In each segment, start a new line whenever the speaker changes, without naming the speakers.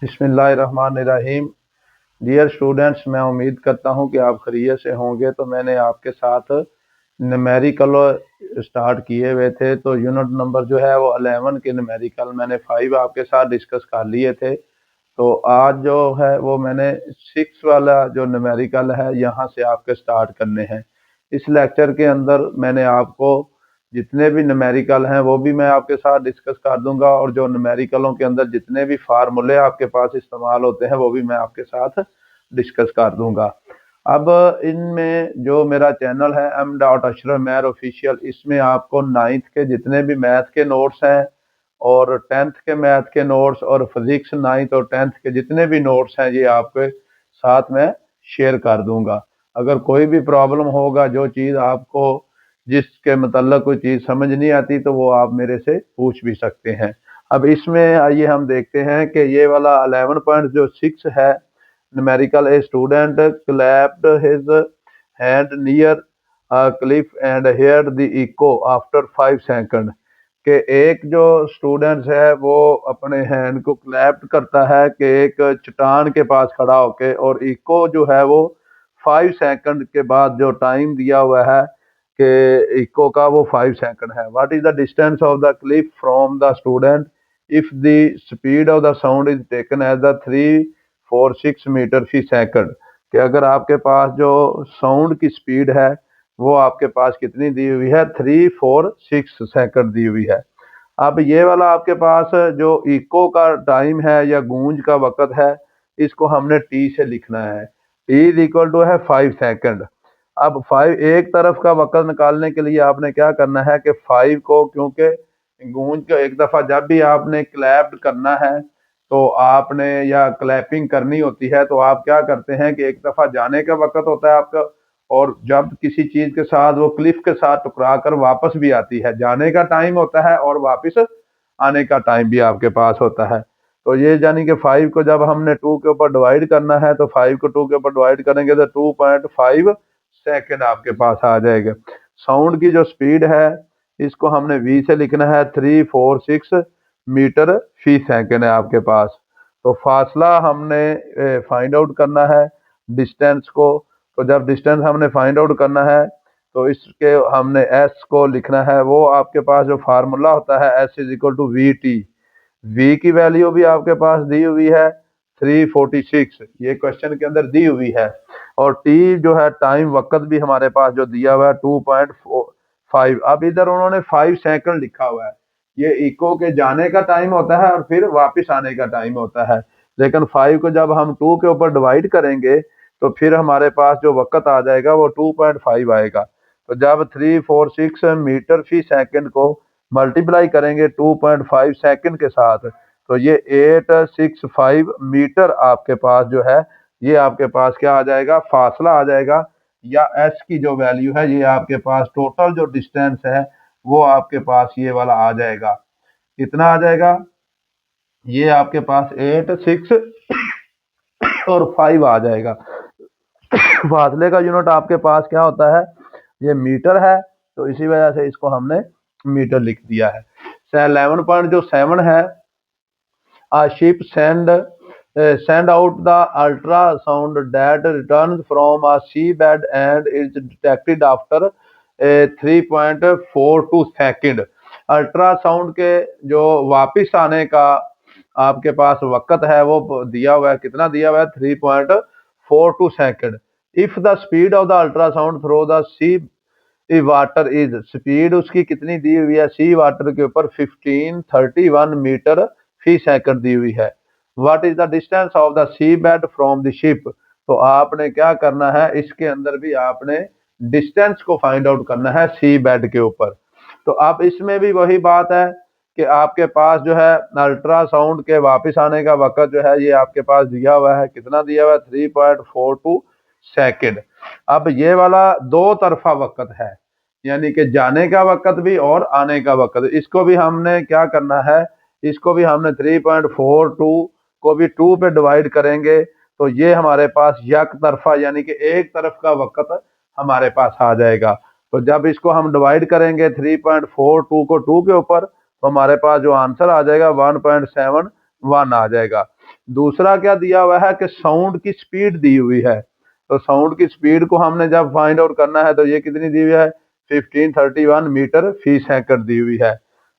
बिस्मिल्लाहिर्रहमानिर्रहीम। Dear students, मैं उम्मीद करता हूं कि आप खैरियत से होंगे। तो मैंने आपके साथ न्यूमेरिकल स्टार्ट किए हुए थे। तो यूनिट नंबर जो है वो 11 के न्यूमेरिकल मैंने 5 आपके साथ डिस्कस कर लिए थे। तो आज जो है वो मैंने 6 वाला जो न्यूमेरिकल है यहाँ से आपके स्टार्ट करने हैं। इस लेक्चर के अंदर मैंने आपको जितने भी न्यूमेरिकल हैं वो भी मैं आपके साथ डिस्कस कर दूंगा, और जो न्यूमेरिकलों के अंदर जितने भी फार्मूले आपके पास इस्तेमाल होते हैं वो भी मैं आपके साथ डिस्कस कर दूंगा। अब इनमें जो मेरा चैनल है m.अशरफ मेहर ऑफिशियल, इसमें आपको 9th के जितने भी मैथ के नोट्स हैं और 10th के मैथ के नोट्स और फिजिक्स 9th और 10th के जितने भी नोट्स हैं ये आपके साथ मैं शेयर कर दूंगा। अगर कोई भी प्रॉब्लम होगा, जो चीज़ आपको जिसके मतलब कोई चीज़ समझ नहीं आती, तो वो आप मेरे से पूछ भी सकते हैं। अब इसमें आइए हम देखते हैं कि ये वाला 11 पॉइंट जो 6 है numerical, a student clapped his hand near cliff and hear the echo after 5 second. कि एक जो स्टूडेंट्स है वो अपने हैंड को क्लैप्ट करता है कि एक चट्टान के पास खड़ा होके, और इको जो है वो 5 सेकंड के बाद जो टाइम दिया हुआ है कि इको का वो 5 सेकंड है। What is the distance of the clip from the student if the speed of the sound is taken as the 346 metre fee second. कि अगर आपके पास जो साउंड की स्पीड है वो आपके पास कितनी दी हुई है, 346 सेकंड दी हुई है। अब ये वाला आपके पास जो इको का टाइम है या गूंज का वक्त है, इसको हमने टी से लिखना है। टी इज इक्वल टू है 5 सेकंड। अब 5 एक तरफ का वक्त निकालने के लिए आपने क्या करना है कि 5 को, क्योंकि गूंज का एक दफा जब भी आपने क्लैप करना है तो आपने या क्लैपिंग करनी होती है तो आप क्या करते हैं कि एक दफा जाने का वक्त होता है आपका, और जब किसी चीज के साथ वो क्लिफ के साथ टकरा कर वापस भी आती है, जाने का टाइम होता है और वापस आने का टाइम भी आपके पास होता है। तो ये यानी कि 5 को जब हमने 2 के ऊपर डिवाइड करना है तो 5 को 2 के ऊपर डिवाइड करेंगे तो 2.5 सेकंड आपके पास आ जाएगा। साउंड की जो स्पीड है इसको हमने v से लिखना है, 346 मीटर फी सेकंड है आपके पास। तो फासला हमने फाइंड आउट करना है डिस्टेंस को। तो जब डिस्टेंस हमने फाइंड आउट करना है तो इसके हमने s को लिखना है, वो आपके पास जो फार्मूला होता है s is equal to V T. v की वैल्यू भी आपके पास दी हुई है 346, ये क्वेश्चन के अंदर दी हुई है। और t जो है टाइम वक्त भी हमारे पास जो दिया हुआ है 2.5। अब इधर उन्होंने 5 सेकंड लिखा हुआ है, ये इको के जाने का टाइम होता है और फिर वापस आने का टाइम होता है। लेकिन 5 को जब हम 2 के ऊपर डिवाइड करेंगे तो फिर हमारे पास जो वक्त आ जाएगा वो 2.5 आएगा। तो जब 346 मीटर फी सेकंड को मल्टीप्लाई करेंगे 2.5 सेकंड के साथ, तो ये 865 मीटर आपके पास जो है ये आपके पास क्या आ जाएगा, फासला आ जाएगा। या एस की जो वैल्यू है ये आपके पास टोटल जो डिस्टेंस है वो आपके पास ये वाला आ जाएगा। कितना आ जाएगा, ये आपके पास 8, 6 और 5 आ जाएगा। फासले का यूनिट आपके पास क्या होता है, ये मीटर है, तो इसी वजह से इसको हमने मीटर लिख दिया है। 11 पॉइंट जो 7 है, a ship send out the ultrasound that returns from a seabed and is detected after 3.42 second. Ultrasound के जो वापिस आने का आपके पास वक्त है वो दिया हुआ है, कितना दिया हुआ है, 3.42 second. If the speed of the ultrasound through the sea water is, speed उसकी कितनी दी हुई है सी वाटर के ऊपर, 1531 मीटर फी सेकंड दी हुई है। What is the distance of the sea bed from the ship. तो आपने क्या करना है, इसके अंदर भी आपने डिस्टेंस को फाइंड आउट करना है सी बेड के ऊपर। तो अब इसमें भी वही बात है कि आपके पास जो है अल्ट्रासाउंड के वापस आने का वक्त जो है ये आपके पास दिया हुआ है, कितना दिया हुआ है, 3.42 सेकंड। अब ये वाला दो तरफा वक्त है, यानी कि जाने का वक्त भी और आने का वक्त। इसको भी हमने क्या करना है, इसको भी हमने 3.42 को भी 2 पे डिवाइड करेंगे तो ये हमारे पास यक तरफा यानी कि एक तरफ का वक्त हमारे पास आ जाएगा। तो जब इसको हम डिवाइड करेंगे 3.42 को 2 के ऊपर तो हमारे पास जो आंसर आ जाएगा 1.71 आ जाएगा। दूसरा क्या दिया हुआ है कि साउंड की स्पीड दी हुई है। तो साउंड की स्पीड को हमने जब फाइंड आउट करना है तो ये कितनी दी हुई है, 1531 मीटर फी सेकंड दी हुई है।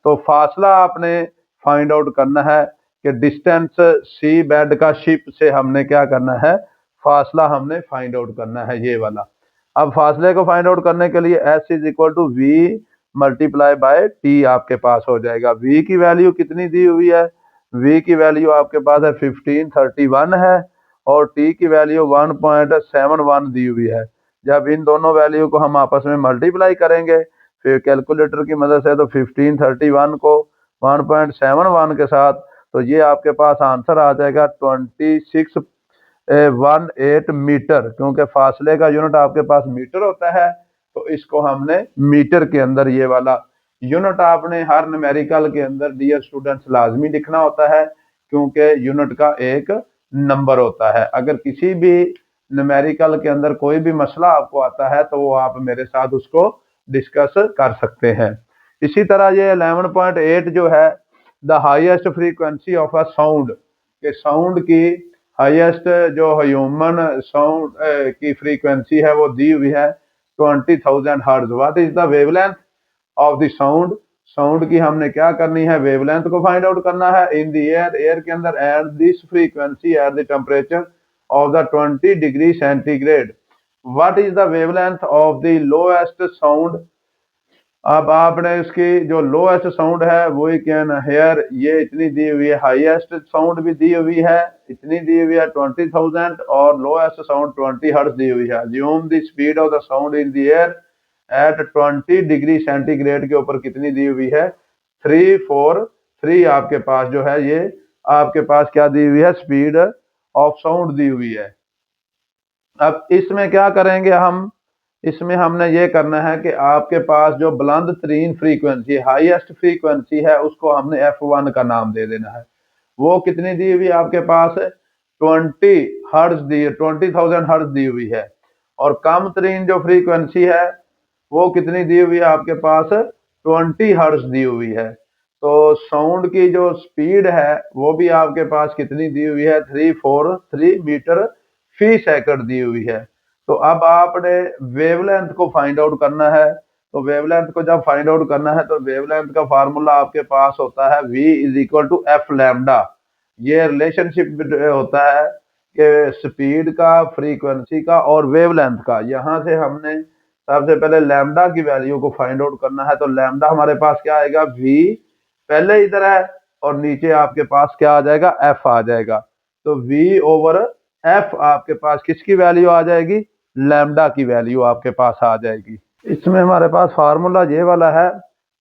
तो फासला आपने फाइंड आउट करना है कि डिस्टेंस सी बेड का शिप से हमने क्या करना है, फासला हमने फाइंड आउट करना है ये वाला। अब फासले को फाइंड आउट करने के लिए S is equal to V multiply by T आपके पास हो जाएगा। v की वैल्यू कितनी दी हुई है, v की वैल्यू आपके पास है 1531 है और t की वैल्यू 1.71 दी हुई है। जब इन दोनों वैल्यू को हम आपस में मल्टीप्लाई करेंगे फिर कैलकुलेटर की मदद से, तो 1531 को 1.71 के साथ, तो ये आपके पास आंसर आ जाएगा 2618 मीटर। क्योंकि फासले का यूनिट आपके पास मीटर होता है तो इसको हमने मीटर के अंदर ये वाला यूनिट आपने हर न्यूमेरिकल के अंदर डियर स्टूडेंट्स लाजमी लिखना होता है, क्योंकि यूनिट का एक नंबर होता है। अगर किसी भी न्यूमेरिकल के अंदर कोई भी मसला आपको आता है तो वो आप मेरे साथ उसको डिस्कस कर सकते हैं। इसी तरह ये 11.8 जो है, the highest frequency of a sound, के साउंड की हाईएस्ट जो ह्यूमन साउंड की फ्रीक्वेंसी है वो दी हुई है 20,000 hertz. What is the wavelength of the sound, sound की हमने क्या करनी है, वेवलेंथ को फाइंड आउट करना है इन द एयर, एयर के अंदर, at this frequency at the temperature of the 20 degree centigrade. What is the wavelength of the lowest sound. अब आपने इसकी जो लोएस्ट साउंड है वही कहना हेयर, ये इतनी दी हुई है, हाईएस्ट साउंड भी दी हुई है इतनी दी हुई है 20,000 और लोएस्ट साउंड 20 हर्ट्ज दी हुई है। Assume the speed of the sound in the air at 20 degree centigrade के ऊपर कितनी दी हुई है, 343 आपके पास जो है ये आपके पास क्या दी हुई है, स्पीड ऑफ साउंड दी हुई है। अब इसमें क्या करेंगे हम, इसमें हमने ये करना है कि आपके पास जो बुलंद तरीन फ्रीक्वेंसी हाईएस्ट फ्रीक्वेंसी है उसको हमने F1 का नाम दे देना है। वो कितनी दी हुई आपके पास, 20 हर्ट्ज दी, 20,000 हर्ट्ज दी हुई है। और कम तरीन जो फ्रीक्वेंसी है वो कितनी दी हुई है आपके पास, 20 हर्ट्ज दी हुई है। तो साउंड की जो स्पीड है वो भी आपके पास कितनी दी हुई है, 343 मीटर फी सेकंड दी हुई है। तो अब आपने वेवलेंथ को फाइंड आउट करना है। तो वेवलेंथ को जब फाइंड आउट करना है तो वेवलेंथ का फार्मूला आपके पास होता है v is equal to F lambda. ये रिलेशनशिप होता है कि स्पीड का, फ्रीक्वेंसी का और वेवलेंथ का। यहाँ से हमने सबसे पहले लैम्डा की वैल्यू को फाइंड आउट करना है। तो लैम्डा हमारे पास क्या आएगा, v पहले इधर है और नीचे आपके पास क्या आ जाएगा, f आ जाएगा। तो v ओवर f आपके पास किसकी वैल्यू आ जाएगी, लैम्डा की वैल्यू आपके पास आ जाएगी। इसमें हमारे पास फार्मूला ये वाला है,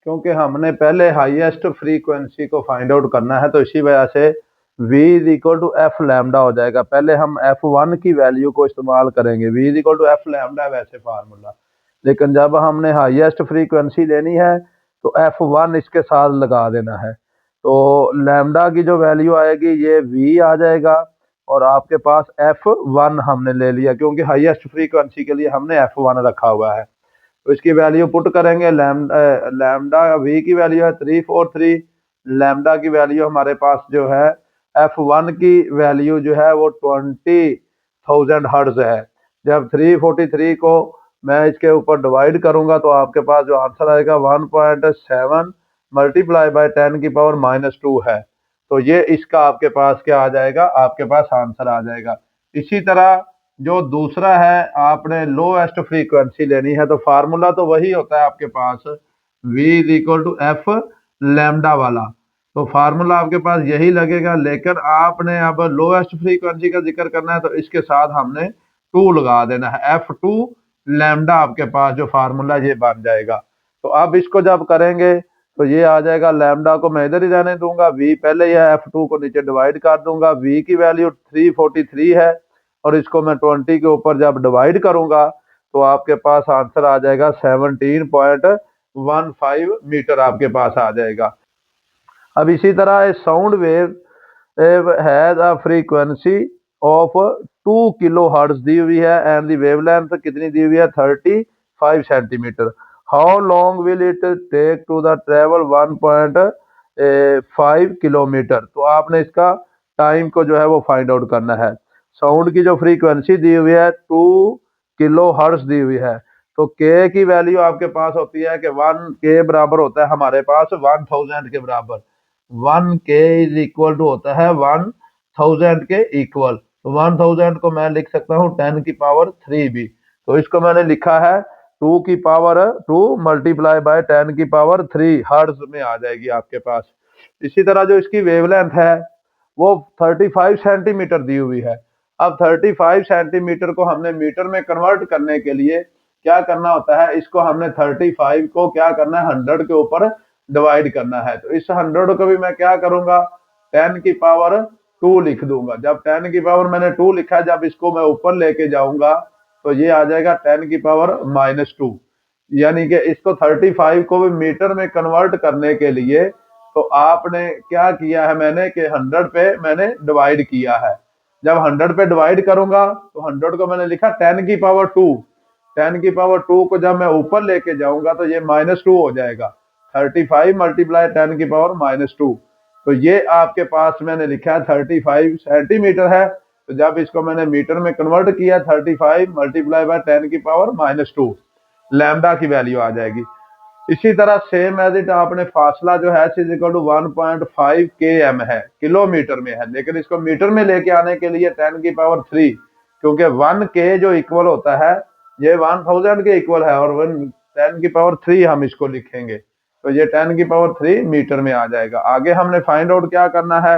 क्योंकि हमने पहले हाईएस्ट फ्रीक्वेंसी को फाइंड आउट करना है तो इसी वजह से v is equal to F lambda हो जाएगा। पहले हम f1 की वैल्यू को इस्तेमाल करेंगे, v is equal to F lambda वैसे फार्मूला, लेकिन जब हमने हाईएस्ट फ्रीक्वेंसी लेनी है तो f1 इसके साथ लगा देना है। तो लैम्डा की जो वैल्यू आएगी ये v आ जाएगा और आपके पास f1 हमने ले लिया क्योंकि हाईएस्ट फ्रीक्वेंसी के लिए हमने f1 रखा हुआ है। तो इसकी वैल्यू पुट करेंगे, लैम्डा v की वैल्यू है 343, लैम्डा की वैल्यू हमारे पास जो है f1 की वैल्यू जो है वो 20,000 हर्ट्ज है। जब 343 को मैं इसके ऊपर डिवाइड करूंगा तो आपके पास जो आंसर आएगा 1.7 मल्टीप्लाई बाय 10 की पावर -2 है। तो ये इसका आपके पास क्या आ जाएगा, आपके पास आंसर आ जाएगा। इसी तरह जो दूसरा है, आपने लोएस्ट फ्रीक्वेंसी लेनी है तो फार्मूला तो वही होता है आपके पास, v is equal to F lambda वाला। तो फार्मूला आपके पास यही लगेगा, लेकिन आपने अब लोएस्ट फ्रीक्वेंसी का जिक्र करना है तो इसके साथ हमने 2 लगा देना है, F2 लैम्डा आपके पास जो फार्मूला ये बन जाएगा। तो अब इसको जब करेंगे तो ये आ जाएगा, लैम्डा को मैं इधर ही रहने दूंगा, v पहले यह F2 को नीचे डिवाइड कर दूंगा, v की वैल्यू 343 है और इसको मैं 20 के ऊपर जब डिवाइड करूंगा तो आपके पास आंसर आ जाएगा 17.15 मीटर आपके पास आ जाएगा। अब इसी तरह साउंड वेव है the frequency of 2 kilo hertz दी हुई है एंड दी वेवलेंथ कितनी दी हुई है, 35 centimetre. How long will it take to the travel 1.5 kilometre. तो आपने इसका टाइम को जो है वो फाइंड आउट करना है। साउंड की जो फ्रीक्वेंसी दी हुई है 2 किलो हर्ट्ज दी हुई है, तो के की वैल्यू आपके पास होती है कि 1 के बराबर होता है हमारे पास 1000 के बराबर। 1 के इज इक्वल टू होता है 1000 के इक्वल। तो 1000 को मैं लिख सकता हूँ 10⁻³ भी। तो इसको मैंने लिखा है 2 मल्टीप्लाई बाय 10⁻³ हर्ट्ज में आ जाएगी आपके पास। इसी तरह जो इसकी वेवलेंथ है वो 35 सेंटीमीटर दी हुई है। अब 35 सेंटीमीटर को हमने मीटर में कन्वर्ट करने के लिए क्या करना होता है, इसको हमने 35 को क्या करना है 100 के ऊपर डिवाइड करना है। तो इस 100 को भी मैं क्या करूंगा 10⁻² लिख दूंगा। जब 10 मैंने 2 लिखा है, जब इसको मैं ऊपर लेके जाऊंगा तो ये आ जाएगा 10⁻²। यानी कि इसको 35 को भी मीटर में कन्वर्ट करने के लिए तो आपने क्या किया है, मैंने कि 100 पे मैंने डिवाइड किया है। जब 100 पे डिवाइड करूंगा तो 100 को मैंने लिखा 10⁻²। 10⁻² को जब मैं ऊपर लेके जाऊंगा तो ये -2 हो जाएगा। 35 मल्टीप्लाई 10⁻²। तो ये आपके पास मैंने लिखा है 35 सेंटीमीटर है। तो जब इसको मैंने मीटर में कन्वर्ट किया 35 मल्टीप्लाई बाय 10⁻², लैम्डा की वैल्यू आ जाएगी। इसी तरह सेम एज इट आपने फासला जो है इज इक्वल टू 1.5 km है, किलोमीटर में है, लेकिन इसको मीटर में लेके आने के लिए 10⁻³ क्योंकि 1 के जो इक्वल होता है ये 1000 के इक्वल है और 10⁻³ हम इसको लिखेंगे तो ये 10⁻³ मीटर में आ जाएगा। आगे हमने फाइंड आउट क्या करना है,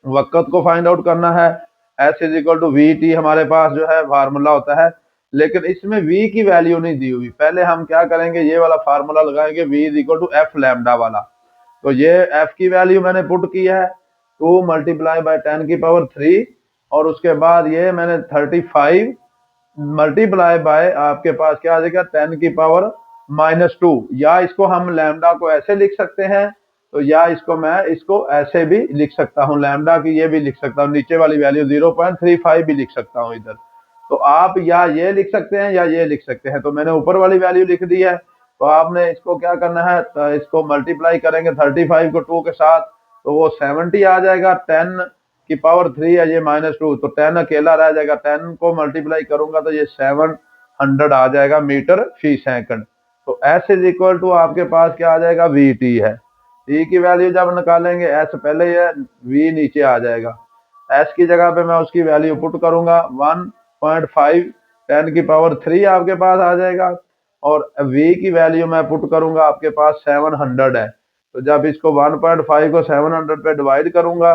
वक्त को फाइंड आउट करना है। S is equal to VT हमारे पास जो है फार्मूला होता है, लेकिन इसमें V की वैल्यू नहीं दी हुई। पहले हम क्या करेंगे, ये वाला फार्मूला लगाएंगे V is equal to F lambda वाला। तो ये F की वैल्यू मैंने पुट की है 2 मल्टीप्लाई बाय 10⁻³ और उसके बाद ये मैंने 35 मल्टीप्लाई बाय आपके पास क्या आ जाएगा 10⁻²। या इसको हम लैम्डा को ऐसे लिख सकते हैं, तो या इसको मैं इसको ऐसे भी लिख सकता हूँ, लैम्डा की ये भी लिख सकता हूँ, नीचे वाली वैल्यू 0.35 भी लिख सकता हूँ इधर। तो आप या ये लिख सकते हैं या ये लिख सकते हैं। तो मैंने ऊपर वाली वैल्यू लिख दी है। तो आपने इसको क्या करना है, तो इसको मल्टीप्लाई करेंगे 35 को 2 के साथ तो वो 70 आ जाएगा। 10⁻³ है ये -2, तो 10 अकेला रह जाएगा। 10 को मल्टीप्लाई करूंगा तो ये 700 आ जाएगा मीटर फी सेकंड। तो S इज इक्वल टू आपके पास क्या आ जाएगा VT है। T की वैल्यू जब निकालेंगे S पहले ही है, V नीचे आ जाएगा। S की जगह पे मैं उसकी वैल्यू पुट करूंगा 1.5 10⁻³ आपके पास आ जाएगा और V की वैल्यू मैं पुट करूंगा आपके पास 700 है। तो जब इसको 1.5 को 700 पे डिवाइड करूंगा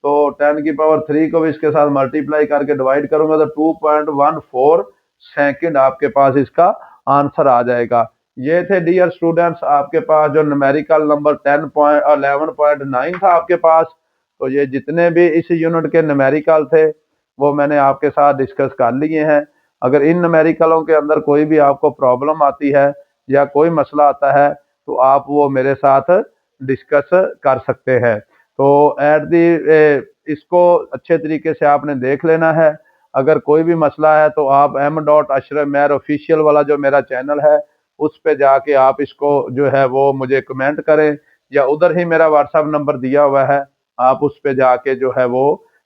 तो 10⁻³ को भी इसके साथ मल्टीप्लाई करके डिवाइड करूंगा तो 2.14 सेकंड आपके पास इसका आंसर आ जाएगा। ये थे डियर स्टूडेंट्स आपके पास जो न्यूमेरिकल नंबर 11.9 था आपके पास। तो ये जितने भी इस यूनिट के न्यूमेरिकल थे वो मैंने आपके साथ डिस्कस कर लिए हैं। अगर इन न्यूमेरिकलों के अंदर कोई भी आपको प्रॉब्लम आती है या कोई मसला आता है तो आप वो मेरे साथ डिस्कस कर सकते हैं। तो एट दी इसको अच्छे तरीके से आपने देख लेना है। अगर कोई भी मसला है तो आप m.ashraf ऑफिशियल वाला जो मेरा चैनल है उस पे जाके आप इसको जो है वो मुझे कमेंट करें, या उधर ही मेरा व्हाट्सएप नंबर दिया हुआ है आप उस पे जाके जो है वो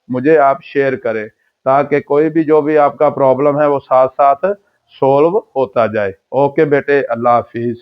मुझे आप शेयर करें, ताकि कोई भी जो भी आपका प्रॉब्लम है वो साथ साथ सोल्व होता जाए। ओके बेटे, अल्लाह हाफिज।